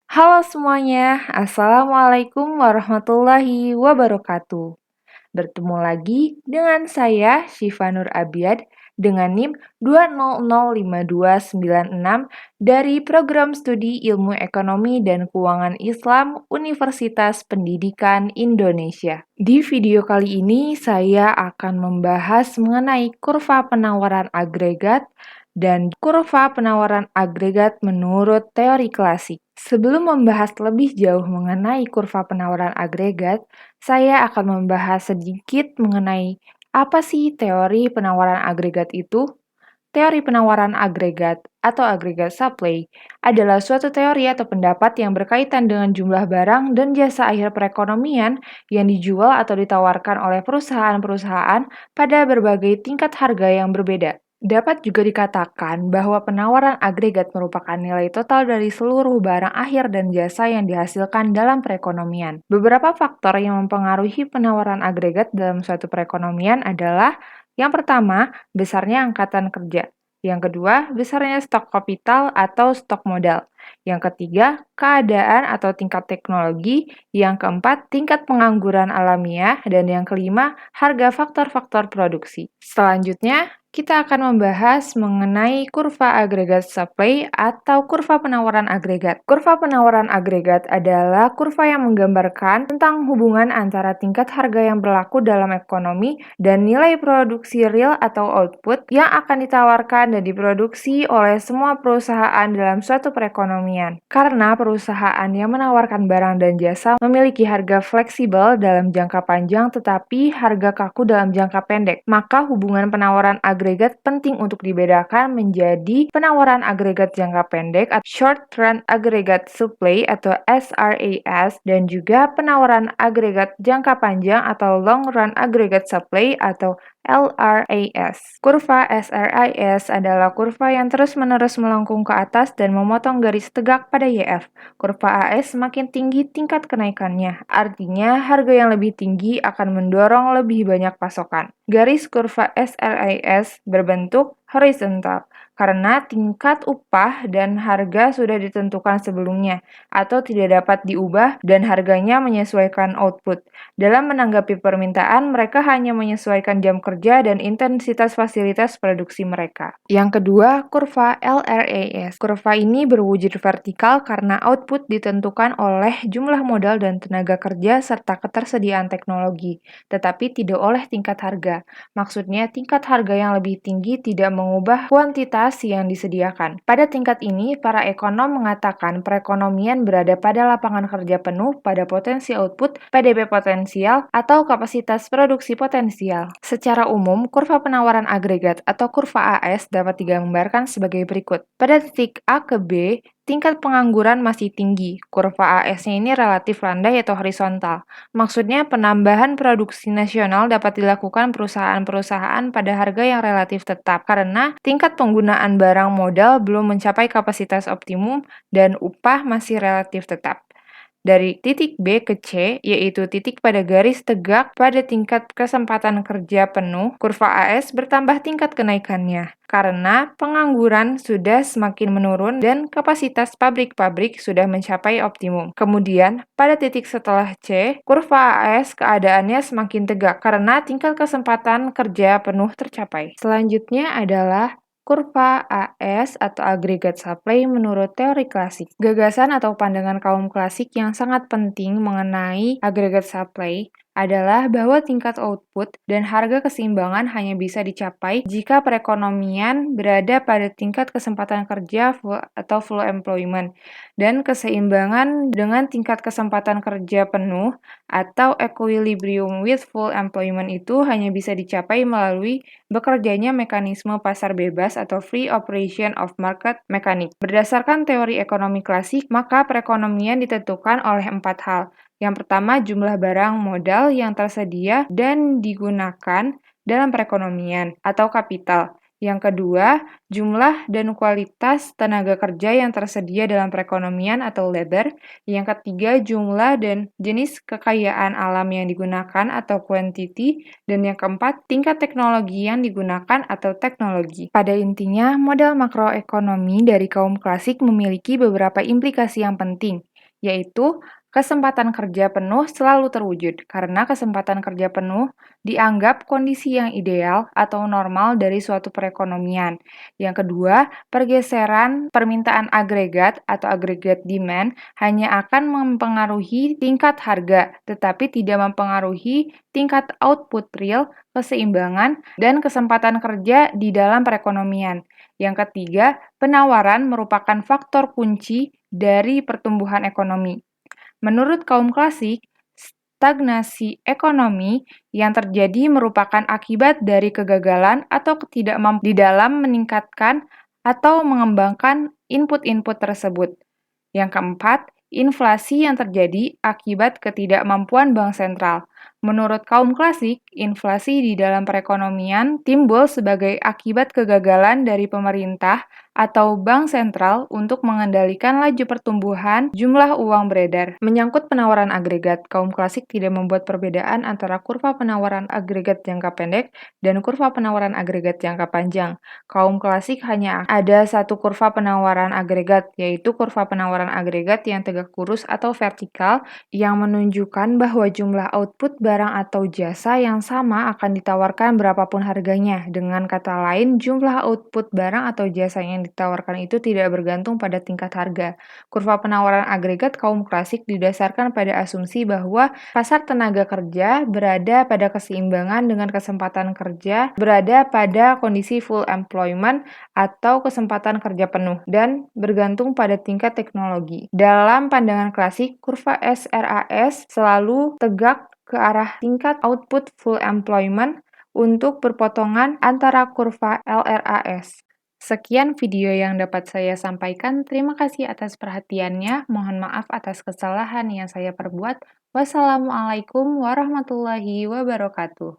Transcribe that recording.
Halo semuanya, Assalamualaikum warahmatullahi wabarakatuh. Bertemu lagi dengan saya, Syifa Nur Abiad, dengan NIM 2005296 dari Program Studi Ilmu Ekonomi dan Keuangan Islam Universitas Pendidikan Indonesia. Di video kali ini, saya akan membahas mengenai kurva penawaran agregat dan kurva penawaran agregat menurut teori klasik. Sebelum membahas lebih jauh mengenai kurva penawaran agregat, saya akan membahas sedikit mengenai apa sih teori penawaran agregat itu. Teori penawaran agregat atau agregat supply adalah suatu teori atau pendapat yang berkaitan dengan jumlah barang dan jasa akhir perekonomian yang dijual atau ditawarkan oleh perusahaan-perusahaan pada berbagai tingkat harga yang berbeda. Dapat juga dikatakan bahwa penawaran agregat merupakan nilai total dari seluruh barang akhir dan jasa yang dihasilkan dalam perekonomian. Beberapa faktor yang mempengaruhi penawaran agregat dalam suatu perekonomian adalah yang pertama, besarnya angkatan kerja. Yang kedua, besarnya stok kapital atau stok modal. Yang ketiga, keadaan atau tingkat teknologi. Yang keempat, tingkat pengangguran alamiah. Dan yang kelima, harga faktor-faktor produksi. Selanjutnya, kita akan membahas mengenai kurva agregat supply atau kurva penawaran agregat. Kurva penawaran agregat adalah kurva yang menggambarkan tentang hubungan antara tingkat harga yang berlaku dalam ekonomi dan nilai produksi real atau output yang akan ditawarkan dan diproduksi oleh semua perusahaan dalam suatu perekonomian. Karena perusahaan yang menawarkan barang dan jasa memiliki harga fleksibel dalam jangka panjang tetapi harga kaku dalam jangka pendek, maka hubungan penawaran agregat penting untuk dibedakan menjadi penawaran agregat jangka pendek atau short run aggregate supply atau SRAS dan juga penawaran agregat jangka panjang atau long run aggregate supply atau LRAS. Kurva SRAS adalah kurva yang terus-menerus melengkung ke atas dan memotong garis tegak pada YF. Kurva AS semakin tinggi tingkat kenaikannya, artinya harga yang lebih tinggi akan mendorong lebih banyak pasokan. Garis kurva SRAS berbentuk horizontal karena tingkat upah dan harga sudah ditentukan sebelumnya atau tidak dapat diubah dan harganya menyesuaikan output. Dalam menanggapi permintaan, mereka hanya menyesuaikan jam kerja dan intensitas fasilitas produksi mereka. Yang kedua, kurva LRAS. Kurva ini berwujud vertikal karena output ditentukan oleh jumlah modal dan tenaga kerja serta ketersediaan teknologi, tetapi tidak oleh tingkat harga. Maksudnya, tingkat harga yang lebih tinggi tidak mengubah kuantitas yang disediakan. Pada tingkat ini, para ekonom mengatakan perekonomian berada pada lapangan kerja penuh pada potensi output, PDB potensial, atau kapasitas produksi potensial. Secara umum, kurva penawaran agregat atau kurva AS dapat digambarkan sebagai berikut. Pada titik A ke B, tingkat pengangguran masih tinggi. Kurva AS-nya ini relatif landai atau horizontal. Maksudnya penambahan produksi nasional dapat dilakukan perusahaan-perusahaan pada harga yang relatif tetap karena tingkat penggunaan barang modal belum mencapai kapasitas optimum dan upah masih relatif tetap. Dari titik B ke C, yaitu titik pada garis tegak pada tingkat kesempatan kerja penuh, kurva AS bertambah tingkat kenaikannya, karena pengangguran sudah semakin menurun dan kapasitas pabrik-pabrik sudah mencapai optimum. Kemudian, pada titik setelah C, kurva AS keadaannya semakin tegak, karena tingkat kesempatan kerja penuh tercapai. Selanjutnya adalah kurva AS atau agregat supply menurut teori klasik. Gagasan atau pandangan kaum klasik yang sangat penting mengenai agregat supply adalah bahwa tingkat output dan harga keseimbangan hanya bisa dicapai jika perekonomian berada pada tingkat kesempatan kerja atau full employment dan keseimbangan dengan tingkat kesempatan kerja penuh atau equilibrium with full employment itu hanya bisa dicapai melalui bekerjanya mekanisme pasar bebas atau free operation of market mechanic. Berdasarkan teori ekonomi klasik, maka perekonomian ditentukan oleh 4 hal. Yang pertama, jumlah barang modal yang tersedia dan digunakan dalam perekonomian atau kapital. Yang kedua, jumlah dan kualitas tenaga kerja yang tersedia dalam perekonomian atau labor. Yang ketiga, jumlah dan jenis kekayaan alam yang digunakan atau quantity. Dan yang keempat, tingkat teknologi yang digunakan atau teknologi. Pada intinya, model makroekonomi dari kaum klasik memiliki beberapa implikasi yang penting. yaitu kesempatan kerja penuh selalu terwujud, karena kesempatan kerja penuh dianggap kondisi yang ideal atau normal dari suatu perekonomian. Yang kedua, pergeseran permintaan agregat atau agregat demand hanya akan mempengaruhi tingkat harga, tetapi tidak mempengaruhi tingkat output real, keseimbangan, dan kesempatan kerja di dalam perekonomian. Yang ketiga, penawaran merupakan faktor kunci dari pertumbuhan ekonomi. Menurut kaum klasik, stagnasi ekonomi yang terjadi merupakan akibat dari kegagalan atau ketidakmampuan di dalam meningkatkan atau mengembangkan input-input tersebut. Yang keempat, inflasi yang terjadi akibat ketidakmampuan bank sentral. Menurut kaum klasik, inflasi di dalam perekonomian timbul sebagai akibat kegagalan dari pemerintah atau bank sentral untuk mengendalikan laju pertumbuhan jumlah uang beredar. Menyangkut penawaran agregat, kaum klasik tidak membuat perbedaan antara kurva penawaran agregat jangka pendek dan kurva penawaran agregat jangka panjang. Kaum klasik hanya ada satu kurva penawaran agregat, yaitu kurva penawaran agregat yang tegak lurus atau vertikal, yang menunjukkan bahwa jumlah output barang atau jasa yang sama akan ditawarkan berapapun harganya. Dengan kata lain, jumlah output barang atau jasa yang ditawarkan itu tidak bergantung pada tingkat harga. Kurva penawaran agregat kaum klasik didasarkan pada asumsi bahwa pasar tenaga kerja berada pada keseimbangan dengan kesempatan kerja berada pada kondisi full employment atau kesempatan kerja penuh dan bergantung pada tingkat teknologi. Dalam pandangan klasik, kurva SRAS selalu tegak ke arah tingkat output full employment untuk berpotongan antara kurva LRAS. Sekian video yang dapat saya sampaikan. Terima kasih atas perhatiannya. Mohon maaf atas kesalahan yang saya perbuat. Wassalamualaikum warahmatullahi wabarakatuh.